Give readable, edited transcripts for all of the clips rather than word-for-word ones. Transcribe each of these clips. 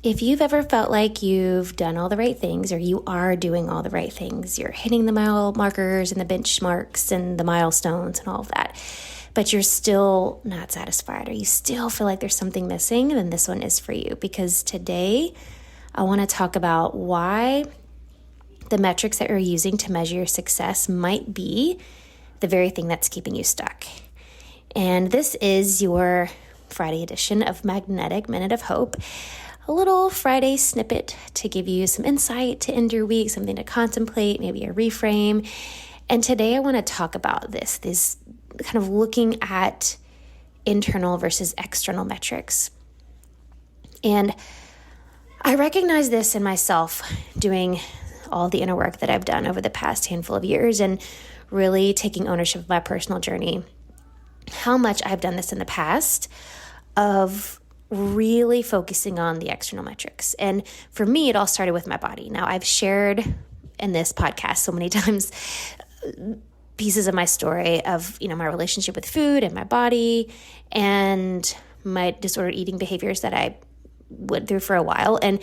If you've ever felt like you've done all the right things or you are doing all the right things, you're hitting the mile markers and the benchmarks and the milestones and all of that, but you're still not satisfied or you still feel like there's something missing, then this one is for you. Because today I want to talk about why the metrics that you're using to measure your success might be the very thing that's keeping you stuck. And this is your Friday edition of Magnetic Minute of Hope. A little Friday snippet to give you some insight to end your week, something to contemplate, maybe a reframe. And today I want to talk about this kind of looking at internal versus external metrics. And I recognize this in myself doing all the inner work that I've done over the past handful of years and really taking ownership of my personal journey. How much I've done this in the past of really focusing on the external metrics. And for me, it all started with my body. Now, I've shared in this podcast so many times pieces of my story of, my relationship with food and my body and my disordered eating behaviors that I went through for a while. And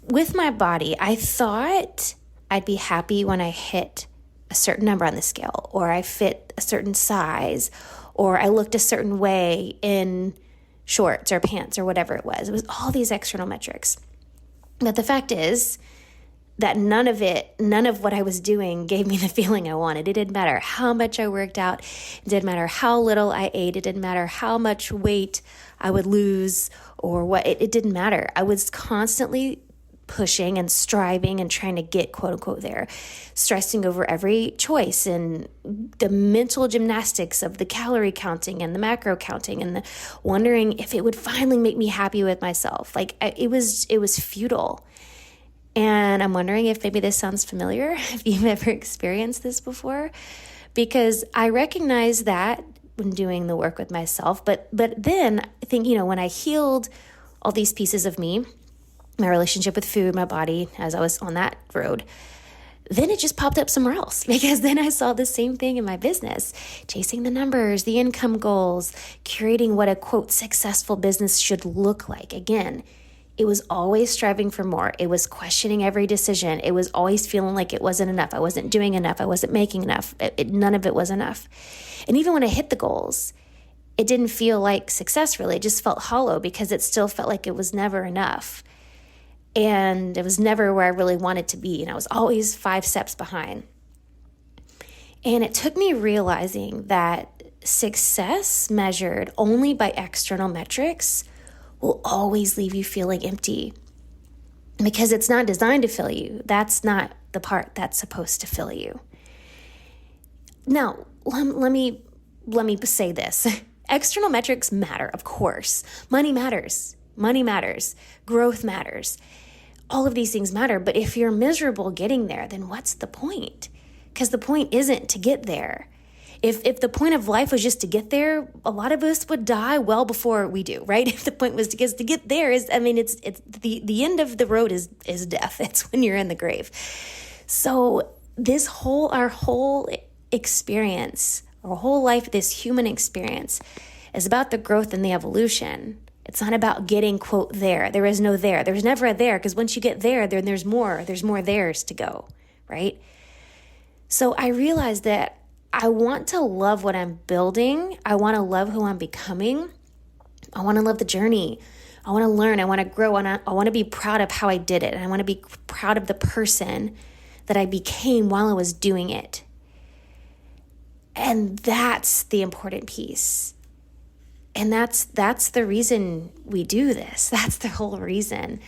with my body, I thought I'd be happy when I hit a certain number on the scale, or I fit a certain size, or I looked a certain way in shorts or pants or whatever it was. It was all these external metrics. But the fact is that none of what I was doing gave me the feeling I wanted. It didn't matter how much I worked out. It didn't matter how little I ate. It didn't matter how much weight I would lose or what. It didn't matter. I was constantly pushing and striving and trying to get quote unquote there, stressing over every choice and the mental gymnastics of the calorie counting and the macro counting and the wondering if it would finally make me happy with myself. It was futile. And I'm wondering if maybe this sounds familiar, if you've ever experienced this before, because I recognize that when doing the work with myself, but then I think, when I healed all these pieces of me, my relationship with food, my body, as I was on that road, then it just popped up somewhere else, because then I saw the same thing in my business, chasing the numbers, the income goals, curating what a quote successful business should look like. Again, it was always striving for more. It was questioning every decision. It was always feeling like it wasn't enough. I wasn't doing enough. I wasn't making enough. None of it was enough. And even when I hit the goals, it didn't feel like success really. It just felt hollow because it still felt like it was never enough. And it was never where I really wanted to be. And I was always 5 steps behind. And it took me realizing that success measured only by external metrics will always leave you feeling empty, because it's not designed to fill you. That's not the part that's supposed to fill you. Now, let me say this. External metrics matter, of course. Money matters. Growth matters. All of these things matter, but if you're miserable getting there, then what's the point? Because the point isn't to get there. If the point of life was just to get there, a lot of us would die well before we do, right? If the point was to get there it's the end of the road is death. It's when you're in the grave. So our whole experience, our whole life, this human experience is about the growth and the evolution. It's not about getting, quote, there. There is no there. There's never a there, because once you get there, then there's more theirs to go, right? So I realized that I want to love what I'm building. I want to love who I'm becoming. I want to love the journey. I want to learn. I want to grow. I want to be proud of how I did it. And I want to be proud of the person that I became while I was doing it. And that's the important piece. And that's the reason we do this. That's the whole reason.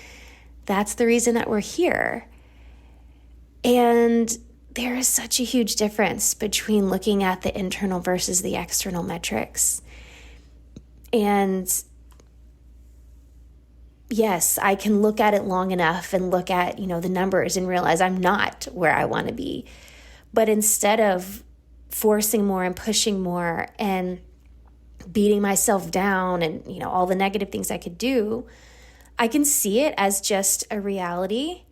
That's the reason that we're here. And there is such a huge difference between looking at the internal versus the external metrics. And yes, I can look at it long enough and look at, the numbers and realize I'm not where I want to be. But instead of forcing more and pushing more and beating myself down and, all the negative things I could do, I can see it as just a reality.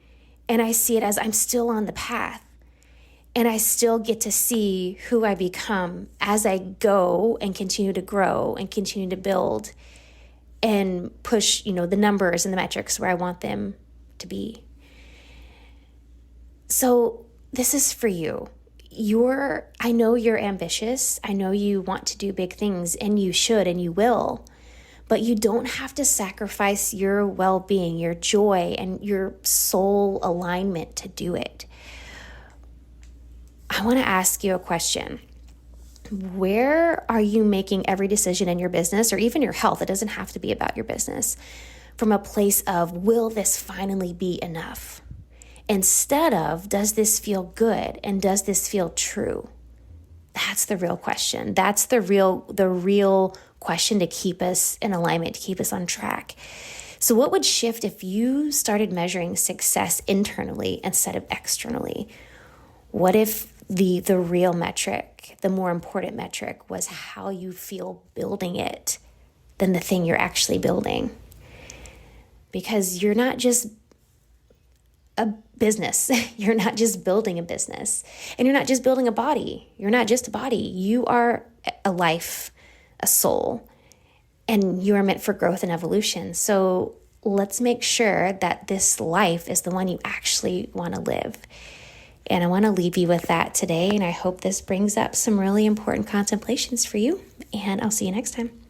And I see it as I'm still on the path. And I still get to see who I become as I go and continue to grow and continue to build. and push, the numbers and the metrics where I want them to be. So this is for you. I know you're ambitious. I know you want to do big things, and you should and you will, but you don't have to sacrifice your well-being, your joy, and your soul alignment to do it. I want to ask you a question. Where are you making every decision in your business or even your health? It doesn't have to be about your business. From a place of, will this finally be enough? Instead of, does this feel good and does this feel true? That's the real question. That's the real question to keep us in alignment, to keep us on track. So what would shift if you started measuring success internally instead of externally? What if the real metric, the more important metric, was how you feel building it than the thing you're actually building? Because you're not just a business. You're not just building a business, and you're not just building a body. You're not just a body. You are a life, a soul, and you are meant for growth and evolution. So let's make sure that this life is the one you actually want to live. And I want to leave you with that today. And I hope this brings up some really important contemplations for you. And I'll see you next time.